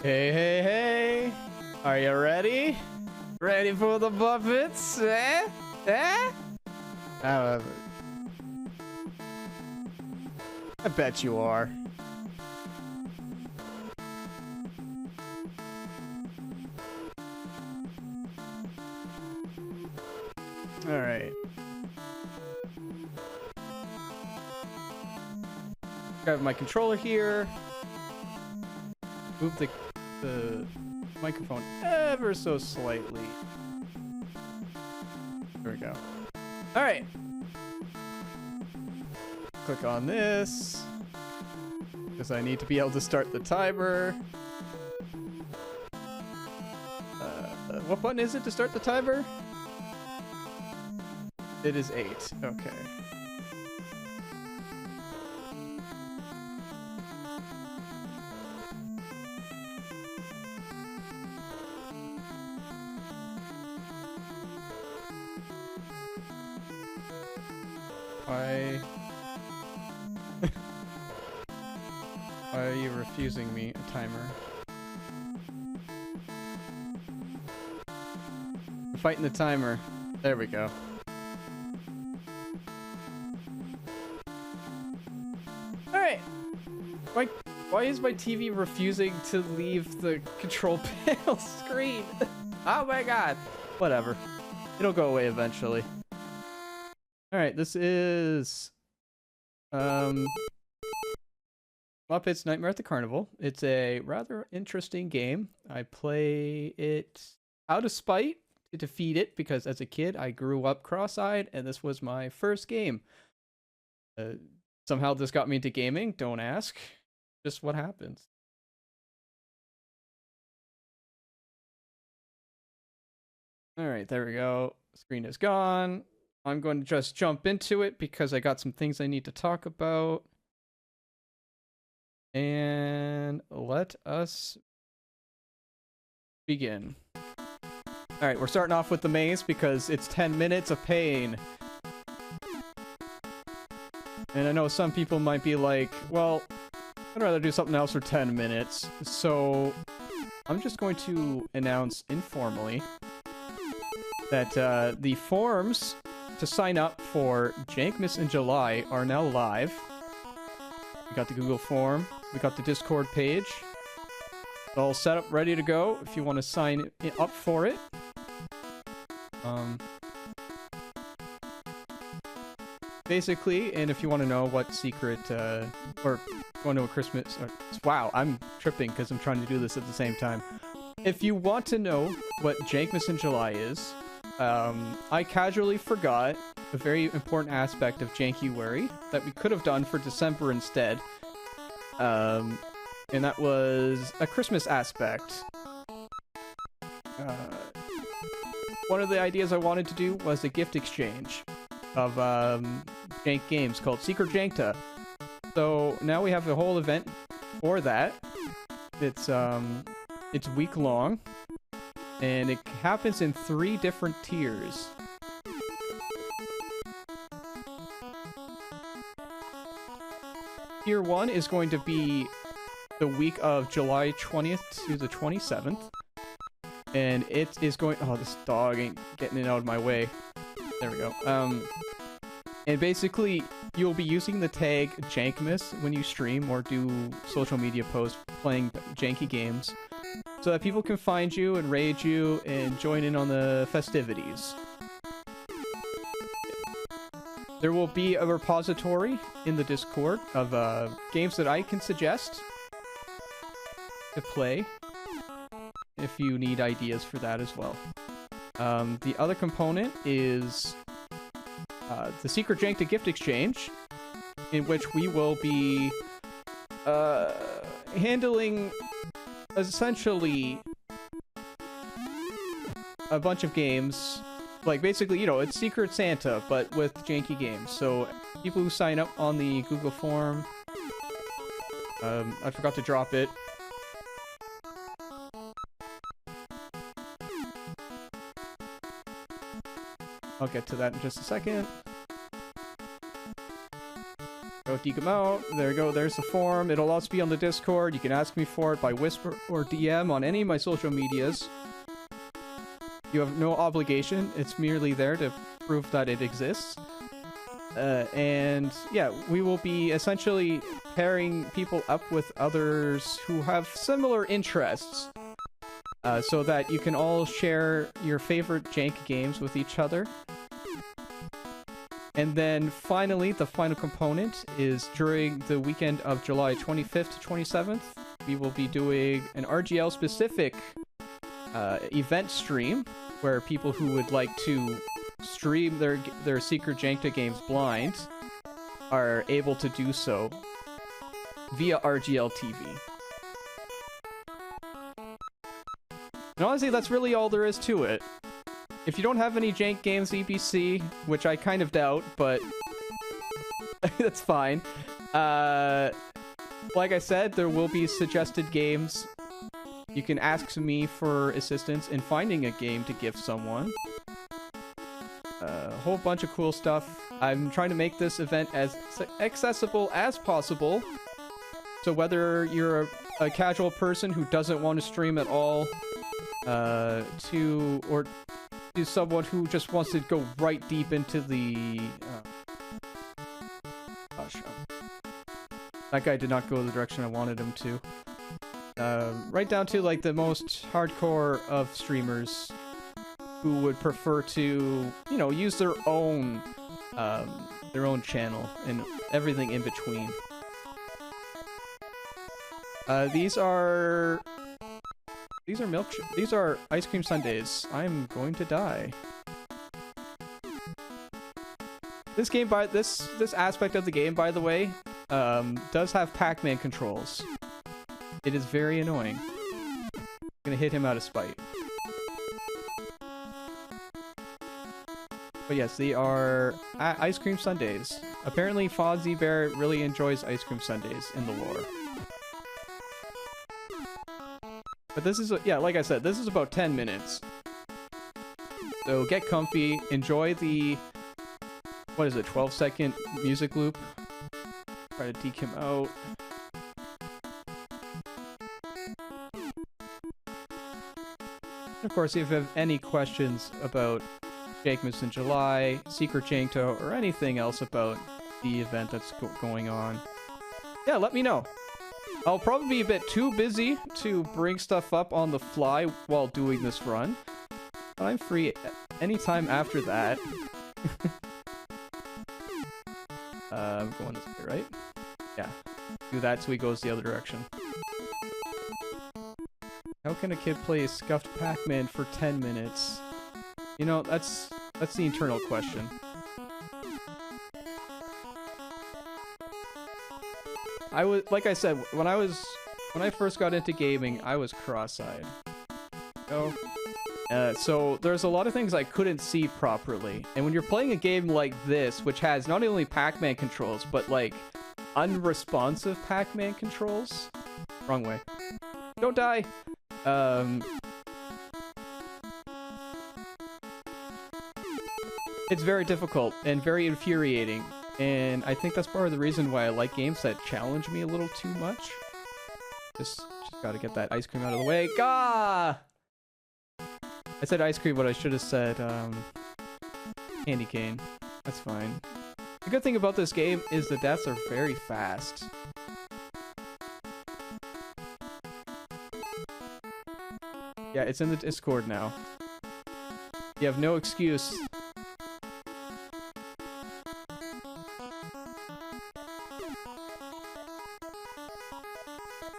Hey, hey, hey! Are you ready? Ready for the Muppets? Eh? Eh? I bet you are. Alright. Grab my controller here. Move the microphone ever so slightly. There we go. Alright. Click on this. Because I need to be able to start the timer. What button is it to start the timer? It is 8. Okay. Why are you refusing me a timer? I'm fighting the timer. There we go. Alright. Why is my TV refusing to leave the control panel screen? Oh my god. Whatever. It'll go away eventually. Alright, this is Muppets Nightmare at the Carnival. It's a rather interesting game. I play it out of spite to defeat it because as a kid I grew up cross-eyed and this was my first game. Somehow this got me into gaming, don't ask. Just what happens. Alright, there we go. Screen is gone. I'm going to just jump into it because I got some things I need to talk about. And let us begin. Alright, we're starting off with the maze because it's 10 minutes of pain. And I know some people might be like, well, I'd rather do something else for 10 minutes. So I'm just going to announce informally that the forms to sign up for Jankmas in July are now live. We got the Google form. We got the Discord page. It's all set up, ready to go if you want to sign up for it. Basically, and if you want to know what secret, or going to a Christmas... wow, I'm tripping because I'm trying to do this at the same time. If you want to know what Jankmas in July is, I casually forgot a very important aspect of Jankuary that we could have done for December instead. And that was a Christmas aspect. One of the ideas I wanted to do was a gift exchange of Jank games called Secret Jankta. So now we have a whole event for that. It's week long. And it happens in 3 different tiers. Tier 1 is going to be the week of July 20th to the 27th. And it is going... oh, this dog ain't getting it out of my way. There we go. And basically, you'll be using the tag Jankmas when you stream or do social media posts playing janky games, so that people can find you and raid you and join in on the festivities. There will be a repository in the Discord of games that I can suggest to play if you need ideas for that as well. The other component is the Secret Jankta Gift Exchange, in which we will be handling essentially a bunch of games. Like, basically, you know, it's Secret Santa, but with janky games. So, people who sign up on the Google form... I forgot to drop it. I'll get to that in just a second. Go geek them out. There you go. There's the form. It'll also be on the Discord. You can ask me for it by whisper or DM on any of my social medias. You have no obligation. It's merely there to prove that it exists. And yeah, we will be essentially pairing people up with others who have similar interests. So that you can all share your favorite jank games with each other. And then finally, the final component is during the weekend of July 25th to 27th, we will be doing an RGL specific event stream where people who would like to stream their secret Jankta games blind are able to do so via RGLtv. And honestly, that's really all there is to it. If you don't have any jank games EBC, which I kind of doubt, but that's fine. Like I said, there will be suggested games. You can ask me for assistance in finding a game to give someone. A whole bunch of cool stuff. I'm trying to make this event as accessible as possible. So whether you're a casual person who doesn't want to stream at all, to someone who just wants to go right deep into the... that guy did not go the direction I wanted him to. Right down to, like, the most hardcore of streamers who would prefer to, you know, use their own channel and everything in between. These are ice cream sundaes. I'm going to die. This game, this aspect of the game, by the way, does have Pac-Man controls. It is very annoying. I'm gonna hit him out of spite. But yes, they are ice cream sundaes. Apparently, Fozzie Bear really enjoys ice cream sundaes in the lore. But this is, yeah, like I said, this is about 10 minutes. So get comfy, enjoy the, what is it, 12-second music loop. Try to deke him out. And of course, if you have any questions about Jankmas in July, Secret Jankto, or anything else about the event that's going on, yeah, let me know. I'll probably be a bit too busy to bring stuff up on the fly while doing this run. But I'm free anytime after that. I'm going this way, right? Yeah. Do that so he goes the other direction. How can a kid play Scuffed Pac-Man for 10 minutes? You know, that's the eternal question. I was, like I said, when I first got into gaming, I was cross-eyed. So there's a lot of things I couldn't see properly. And when you're playing a game like this, which has not only Pac-Man controls, but like unresponsive Pac-Man controls. Wrong way. Don't die. It's very difficult and very infuriating. And I think that's part of the reason why I like games that challenge me a little too much. Just gotta get that ice cream out of the way. Gah! I said ice cream, but I should have said, candy cane. That's fine. The good thing about this game is the deaths are very fast. Yeah, it's in the Discord now. You have no excuse.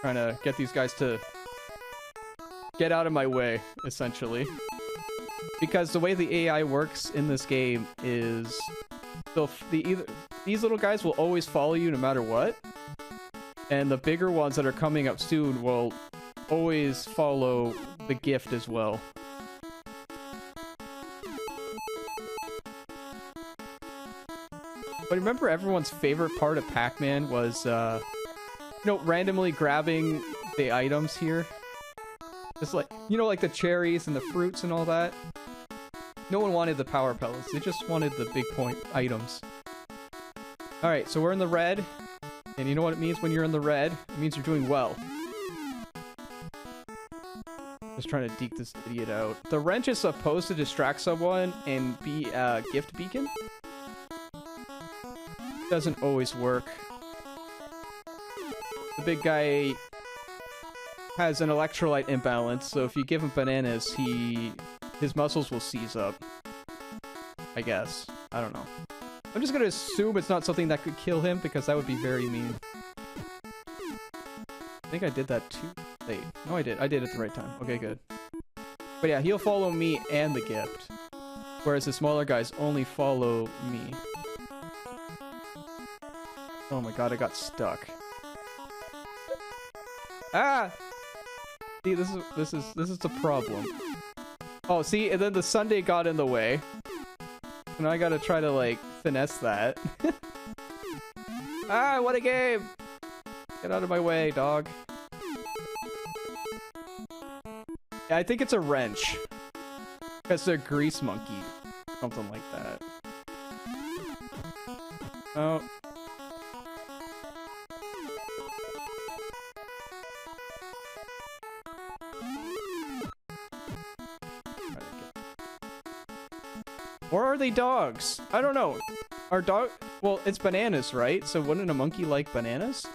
Trying to get these guys to get out of my way, essentially. Because the way the AI works in this game is these little guys will always follow you no matter what. And the bigger ones that are coming up soon will always follow the gift as well. But remember everyone's favorite part of Pac-Man was, you know, randomly grabbing the items here? Just like, you know, like the cherries and the fruits and all that? No one wanted the power pellets, they just wanted the big point items. Alright, so we're in the red. And you know what it means when you're in the red? It means you're doing well. Just trying to deke this idiot out. The wrench is supposed to distract someone and be a gift beacon. Doesn't always work. The big guy has an electrolyte imbalance, so if you give him bananas, his muscles will seize up. I guess. I don't know. I'm just gonna assume it's not something that could kill him, because that would be very mean. I think I did that too late. No, I did. I did it at the right time. Okay, good. But yeah, he'll follow me and the gift. Whereas the smaller guys only follow me. Oh my god, I got stuck. Ah! See, this is the problem. Oh, see, and then the Sunday got in the way. And I gotta try to, like, finesse that. Ah, what a game! Get out of my way, dog. Yeah, I think it's a wrench. Because they're grease monkey. Something like that. Oh. Or are they dogs? I don't know. Are dog... Well, it's bananas, right? So wouldn't a monkey like bananas?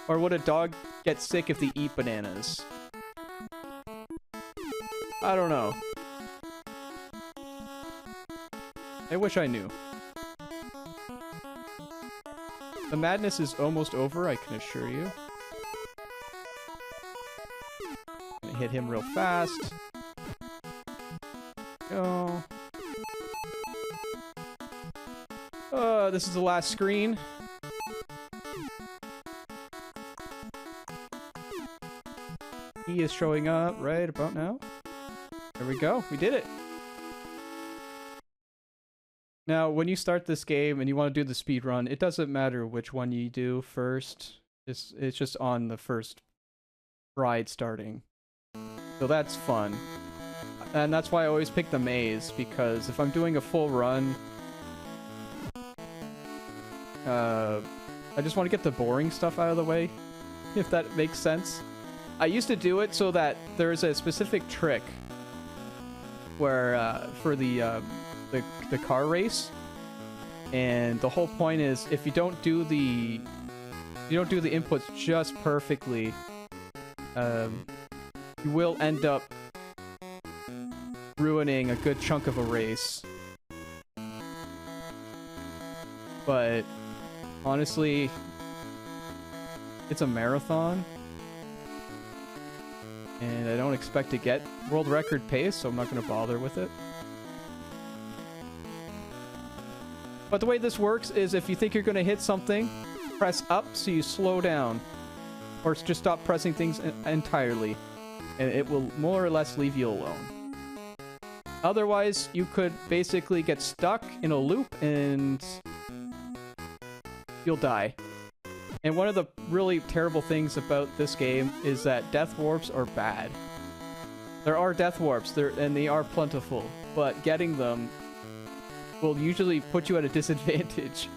Or would a dog get sick if they eat bananas? I don't know. I wish I knew. The madness is almost over, I can assure you. Gonna hit him real fast. Go. This is the last screen. He is showing up right about now. There we go. We did it. Now, when you start this game and you want to do the speed run, it doesn't matter which one you do first. It's just on the first ride starting. So that's fun. And that's why I always pick the maze, because if I'm doing a full run, I just want to get the boring stuff out of the way, if that makes sense. I used to do it so that there's a specific trick where for the car race, and the whole point is if you don't do the inputs just perfectly, you will end up ruining a good chunk of a race. But honestly, it's a marathon, and I don't expect to get world record pace, so I'm not going to bother with it. But the way this works is if you think you're going to hit something, press up so you slow down, or just stop pressing things entirely, and it will more or less leave you alone. Otherwise, you could basically get stuck in a loop and you'll die. And one of the really terrible things about this game is that death warps are bad. There are death warps, and they are plentiful, but getting them will usually put you at a disadvantage.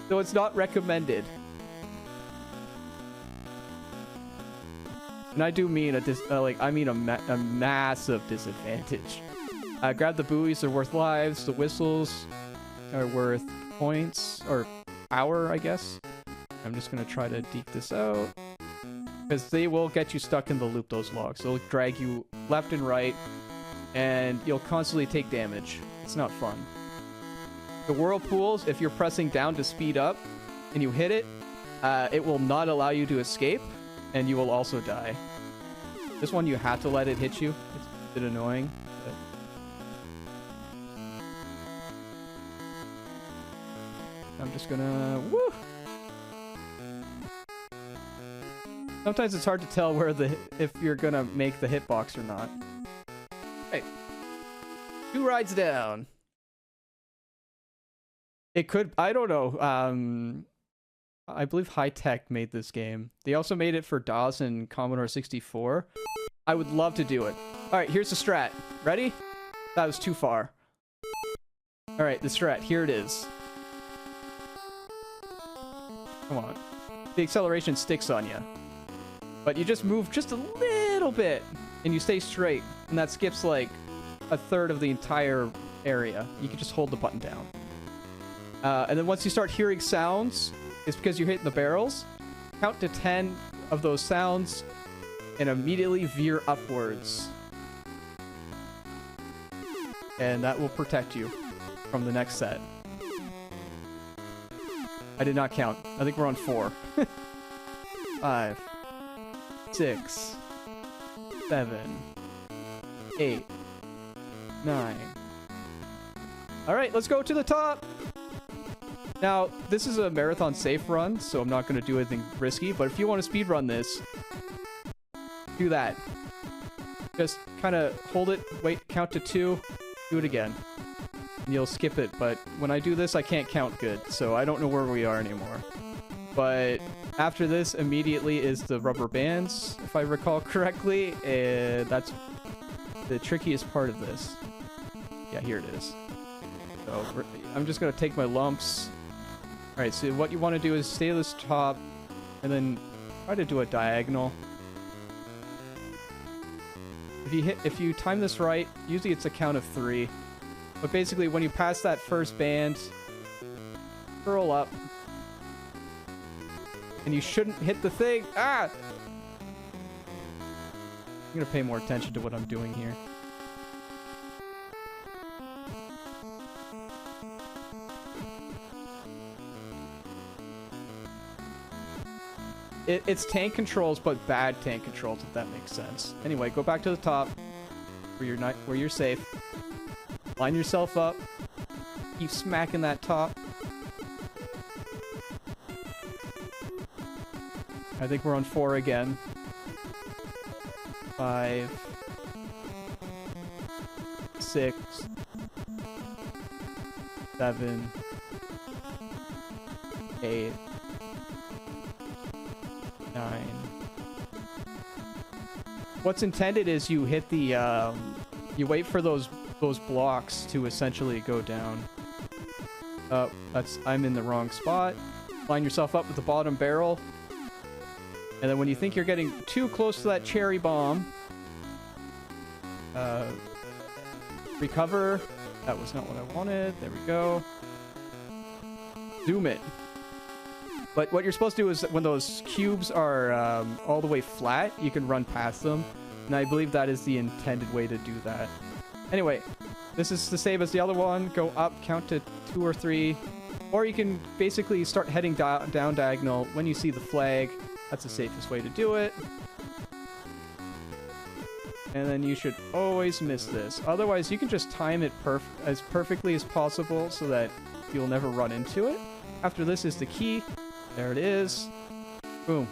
So it's not recommended. And I do mean a massive disadvantage. Grab the buoys, they're worth lives. The whistles are worth points, or power, I guess. I'm just gonna try to deke this out, because they will get you stuck in the loop, those logs. They'll drag you left and right, and you'll constantly take damage. It's not fun. The whirlpools, if you're pressing down to speed up and you hit it, it will not allow you to escape, and you will also die. This one, you have to let it hit you. It's a bit annoying. But... I'm just gonna... Woo! Sometimes it's hard to tell where if you're gonna make the hitbox or not. Hey. 2 rides down. It could... I don't know. I believe High Tech made this game. They also made it for DOS and Commodore 64. I would love to do it. Alright, here's the strat. Ready? That was too far. Alright, the strat. Here it is. Come on. The acceleration sticks on you. But you just move just a little bit, and you stay straight. And that skips, like, a third of the entire area. You can just hold the button down. And then once you start hearing sounds, it's because you're hitting the barrels. Count to 10 of those sounds, and immediately veer upwards. And that will protect you from the next set. I did not count. I think we're on 4. 5, 6, 7, 8, 9. Alright, let's go to the top! Now, this is a marathon safe run, so I'm not going to do anything risky, but if you want to speedrun this, do that. Just kind of hold it, wait, count to 2, do it again. And you'll skip it, but when I do this, I can't count good, so I don't know where we are anymore. But after this, immediately is the rubber bands, if I recall correctly, and that's the trickiest part of this. Yeah, here it is. So I'm just going to take my lumps. Alright, so what you want to do is stay at this top, and then try to do a diagonal. If you time this right, usually it's a count of 3. But basically, when you pass that first band, curl up. And you shouldn't hit the thing. Ah! I'm gonna pay more attention to what I'm doing here. It's tank controls, but bad tank controls, if that makes sense. Anyway, go back to the top, where you're safe. Line yourself up. Keep smacking that top. I think we're on 4 again. 5, 6, 7, 8, 9. What's intended is you hit the, you wait for those blocks to essentially go down. I'm in the wrong spot. Line yourself up with the bottom barrel. And then when you think you're getting too close to that cherry bomb, recover. That was not what I wanted. There we go. Zoom it. But what you're supposed to do is when those cubes are all the way flat, you can run past them. And I believe that is the intended way to do that. Anyway, this is the same as the other one. Go up, count to 2 or 3. Or you can basically start heading down diagonal when you see the flag. That's the safest way to do it. And then you should always miss this. Otherwise, you can just time it as perfectly as possible so that you'll never run into it. After this is the key. There it is. Boom.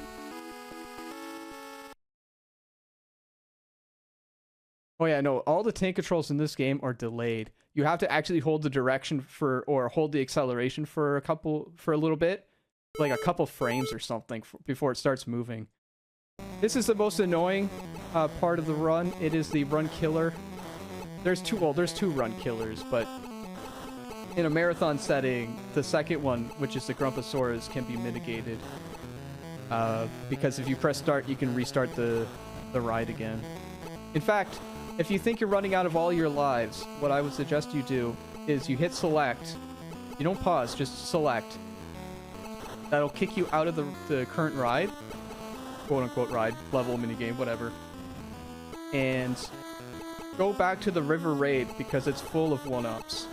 Oh yeah, no, all the tank controls in this game are delayed. You have to actually hold the direction or hold the acceleration for a little bit. Like a couple frames or something before it starts moving. This is the most annoying part of the run. It is the run killer. There's two run killers, but in a marathon setting, the second one, which is the Grumposaurus, can be mitigated. Because if you press start, you can restart the ride again. In fact, if you think you're running out of all your lives, what I would suggest you do is you hit select. You don't pause, just select. That'll kick you out of the current ride. Quote-unquote ride, level, minigame, whatever. And go back to the river raid because it's full of 1-ups.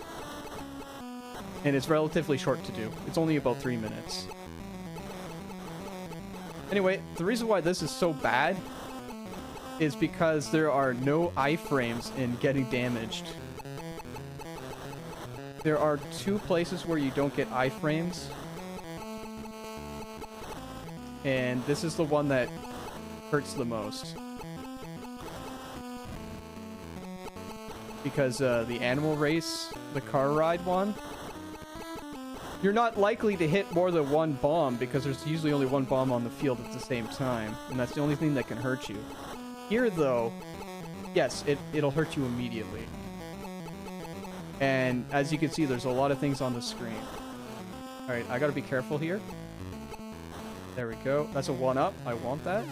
And it's relatively short to do. It's only about 3 minutes. Anyway, the reason why this is so bad is because there are no iframes in getting damaged. There are 2 places where you don't get iframes. And this is the one that hurts the most. Because the animal race, the car ride one, you're not likely to hit more than 1 bomb because there's usually only 1 bomb on the field at the same time. And that's the only thing that can hurt you. Here, though, yes, it'll hurt you immediately. And as you can see, there's a lot of things on the screen. Alright, I gotta be careful here. There we go. That's a 1-up. I want that.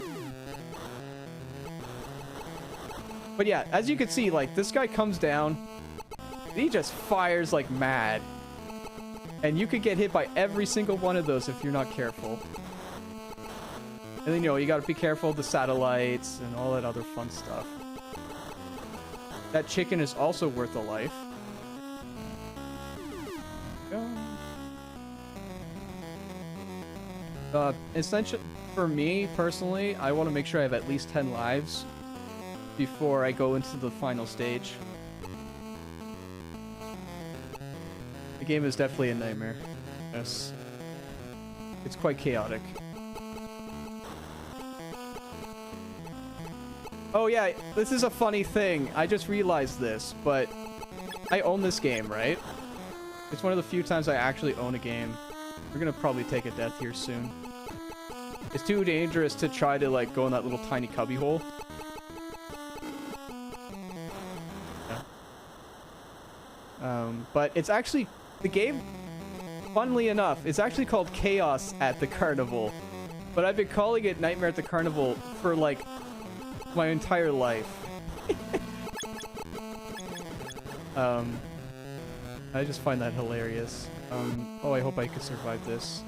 But yeah, as you can see, like, this guy comes down. And he just fires like mad. And you could get hit by every single one of those if you're not careful. And then, you know, you gotta be careful of the satellites and all that other fun stuff. That chicken is also worth a life. Essentially, for me, personally, I want to make sure I have at least 10 lives before I go into the final stage. The game is definitely a nightmare. Yes. It's quite chaotic. Oh yeah, this is a funny thing. I just realized this, but I own this game, right? It's one of the few times I actually own a game. We're gonna probably take a death here soon. It's too dangerous to try to, like, go in that little tiny cubby hole. Yeah. But it's actually... The game, funnily enough, it's actually called Chaos at the Carnival. But I've been calling it Nightmare at the Carnival for, like, my entire life. I just find that hilarious. Oh, I hope I can survive this.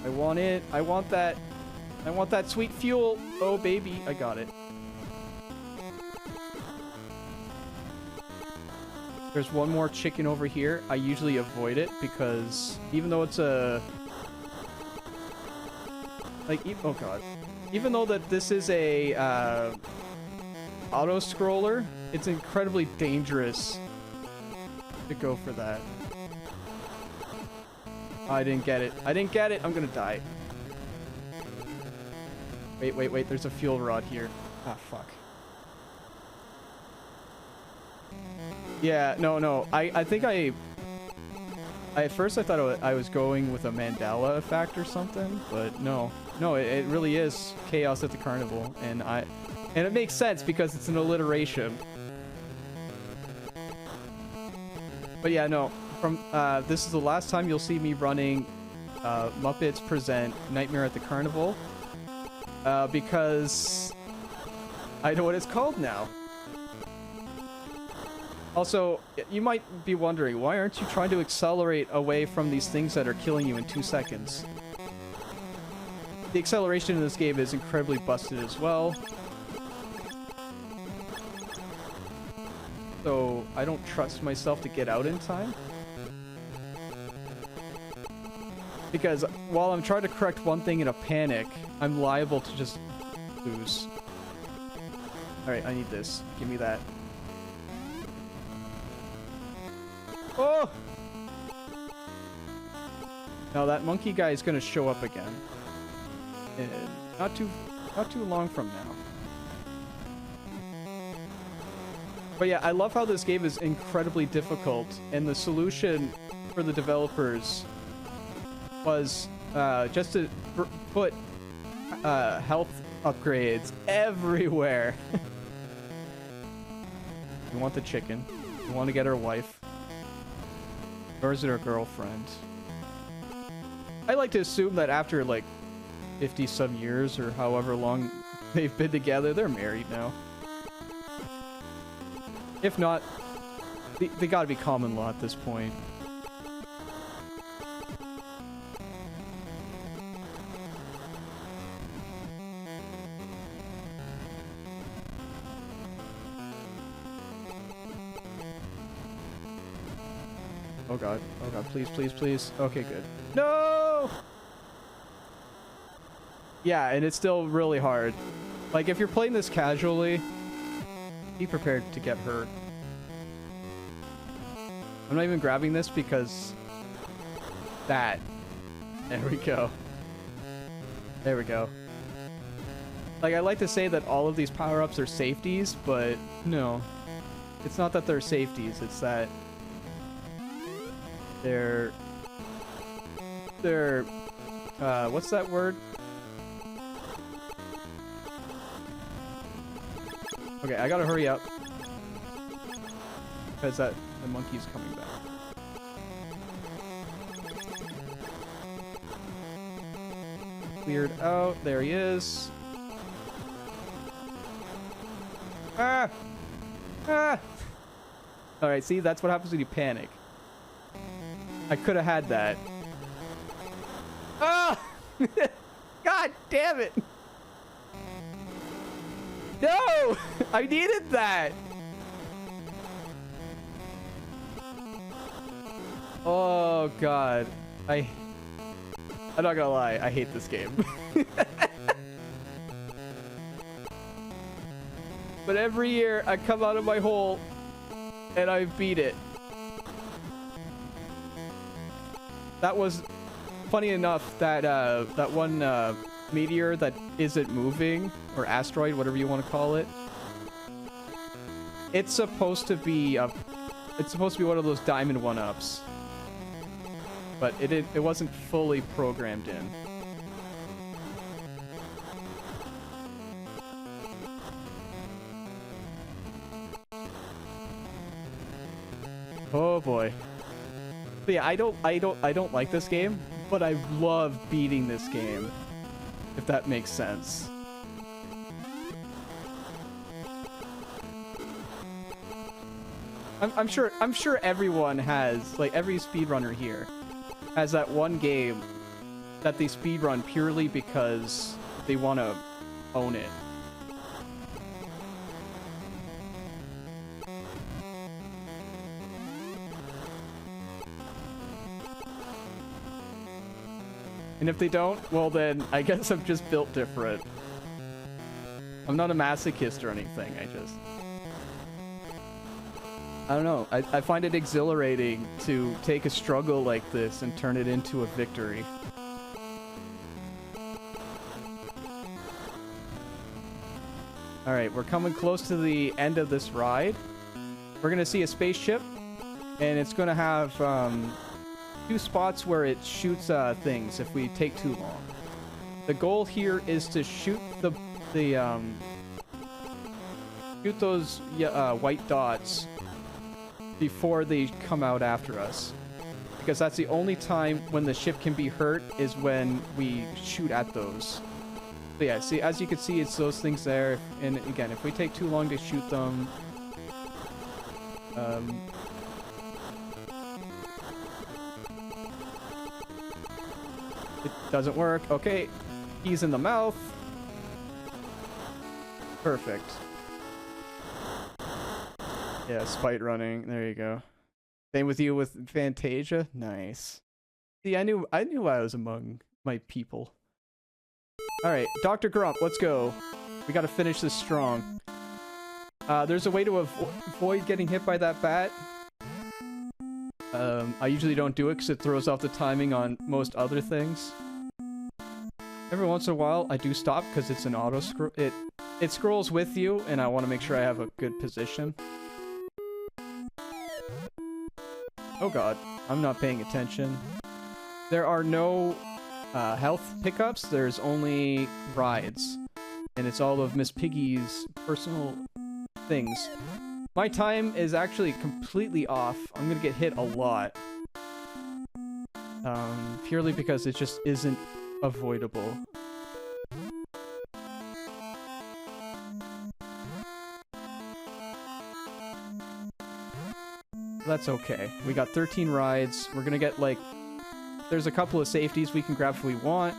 I want it. I want that. I want that sweet fuel. Oh, baby. I got it. There's one more chicken over here. I usually avoid it because even though it's a... Like, oh god. Even though that this is a auto-scroller, it's incredibly dangerous to go for that. I didn't get it. I didn't get it. I'm gonna die. Wait, wait, wait. There's a fuel rod here. Ah, fuck. Yeah, no. I think at first I thought I was going with a Mandela effect or something, but no. No, it really is Chaos at the Carnival, and it makes sense because it's an alliteration. But yeah, no. From this is the last time you'll see me running Muppets Present Nightmare at the Carnival, because I know what it's called now. Also, you might be wondering, why aren't you trying to accelerate away from these things that are killing you in 2 seconds? The acceleration in this game is incredibly busted as well. So I don't trust myself to get out in time. Because while I'm trying to correct one thing in a panic, I'm liable to just lose. Alright, I need this. Give me that. Oh! Now that monkey guy is gonna show up again. And not too long from now. But yeah, I love how this game is incredibly difficult, and the solution for the developers was just to put health upgrades everywhere. You want the chicken. You want to get her wife. Or is it her girlfriend? I like to assume that after, like, 50-some years or however long they've been together, they're married now. If not, they gotta be common law at this point. Oh god, please, please, please. Okay, good. No! Yeah, and it's still really hard. Like, if you're playing this casually, be prepared to get hurt. I'm not even grabbing this because... That. There we go. There we go. Like, I like to say that all of these power-ups are safeties, but no. It's not that they're safeties, it's that... They're... what's that word? Okay, I gotta hurry up. Because the monkey's coming back. cleared out. There he is. Ah! Ah! Alright, see, that's what happens when you panic. I could have had that. Ah! God damn it! No! I needed that! Oh, God. I'm not gonna lie, I hate this game. But every year, I come out of my hole, and I beat it. That was... Funny enough, that that one meteor that isn't moving, or asteroid, whatever you want to call it, it's supposed to be one of those diamond 1-ups, but it wasn't fully programmed in. Oh boy. But yeah, I don't like this game, but I love beating this game, if that makes sense. I'm sure everyone has, like, every speedrunner here has that one game that they speedrun purely because they want to own it. And if they don't, well then, I guess I'm just built different. I'm not a masochist or anything, I don't know, I find it exhilarating to take a struggle like this and turn it into a victory. Alright, we're coming close to the end of this ride. We're gonna see a spaceship, and it's gonna have, 2 spots where it shoots things if we take too long. The goal here is to shoot shoot those white dots before they come out after us, because that's the only time when the ship can be hurt, is when we shoot at those. But yeah, see, as you can see, it's those things there, and again, if we take too long to shoot them, it doesn't work. Okay, he's in the mouth. Perfect. Yeah, speedrunning. There you go. Same with you with Fantasia. Nice. See, I knew I was among my people. All right, Dr. Grump, let's go. We got to finish this strong. There's a way to avoid getting hit by that bat. I usually don't do it because it throws off the timing on most other things. Every once in a while, I do stop because it's an auto scroll. It scrolls with you, and I want to make sure I have a good position. Oh god, I'm not paying attention. There are no health pickups, there's only rides. And it's all of Miss Piggy's personal things. My time is actually completely off. I'm gonna get hit a lot. Purely because it just isn't avoidable. That's okay. We got 13 rides. We're gonna get, like... There's a couple of safeties we can grab if we want.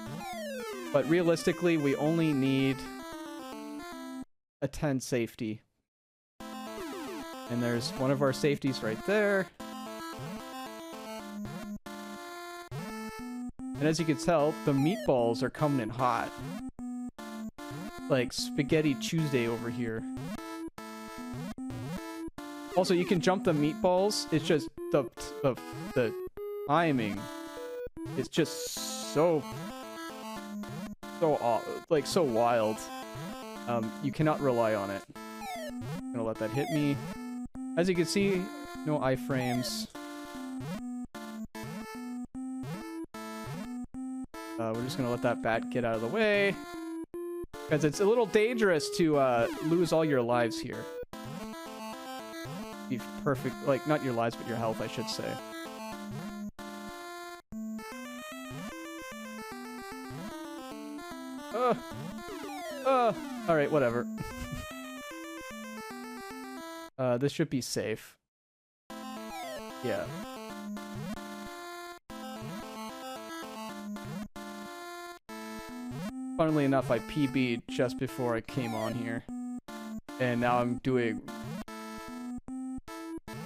But realistically, we only need a 10 safety. And there's one of our safeties right there. And as you can tell, the meatballs are coming in hot. Like Spaghetti Tuesday over here. Also, you can jump the meatballs. It's just the timing. It's just so wild. You cannot rely on it. I'm gonna let that hit me. As you can see, no iframes. We're just gonna let that bat get out of the way, because it's a little dangerous to lose all your lives here. Be perfect, like, not your lives, but your health, I should say. Alright, whatever. This should be safe. Yeah. Funnily enough, I PB'd just before I came on here. And now I'm doing...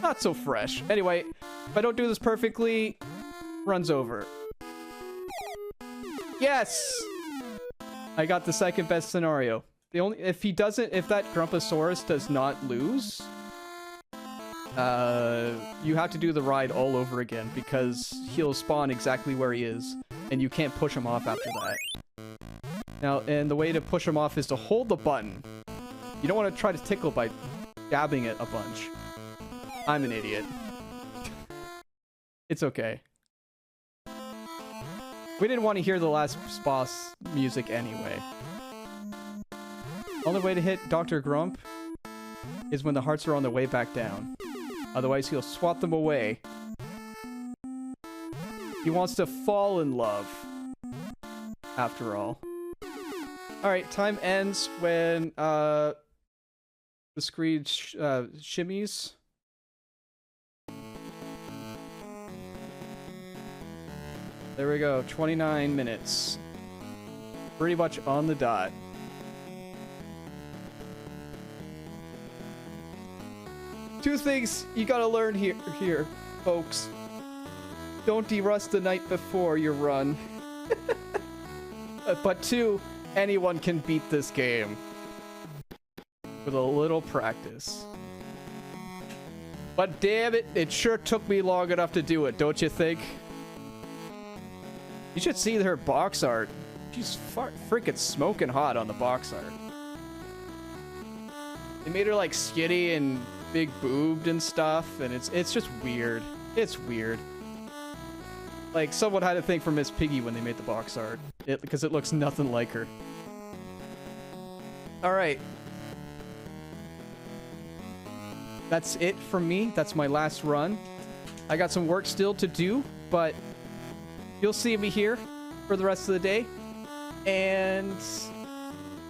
not so fresh. Anyway, if I don't do this perfectly, runs over. Yes! I got the second best scenario. The only... if that Grumposaurus does not lose... you have to do the ride all over again, because he'll spawn exactly where he is, and you can't push him off after that. Now, and the way to push him off is to hold the button. You don't want to try to tickle by dabbing it a bunch. I'm an idiot. It's okay. We didn't want to hear the last boss music anyway. Only way to hit Dr. Grump is when the hearts are on their way back down. Otherwise, he'll swat them away. He wants to fall in love. After all. Alright, time ends when, the screen shimmies. There we go, 29 minutes. Pretty much on the dot. Two things you gotta learn here, folks. Don't de-rust the night before your run. But two, anyone can beat this game. With a little practice. But damn it, it sure took me long enough to do it, don't you think? You should see her box art. She's freaking smoking hot on the box art. They made her like skinny and big boobed and stuff, and it's just weird. It's weird. Like, someone had to think for Miss Piggy when they made the box art. Because it looks nothing like her. Alright. That's it for me. That's my last run. I got some work still to do, but you'll see me here for the rest of the day. And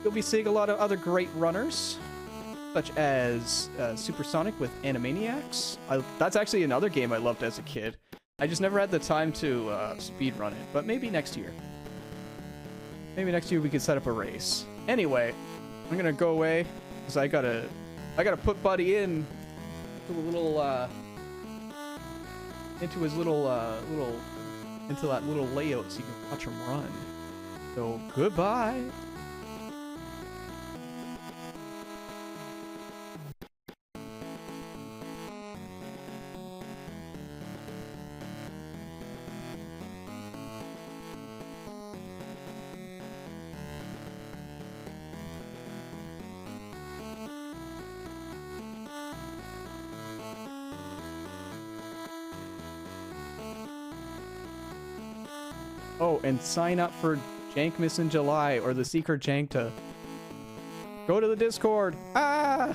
you'll be seeing a lot of other great runners, such as Supersonic with Animaniacs. That's actually another game I loved as a kid. I just never had the time to speedrun it, but maybe next year. Maybe next year we could set up a race. Anyway, I'm gonna go away because I gotta put Buddy in to a little into his into that little layout so you can watch him run. So goodbye. Oh, and sign up for Jankmas in July or the Secret Jankta. Go to the Discord. Ah!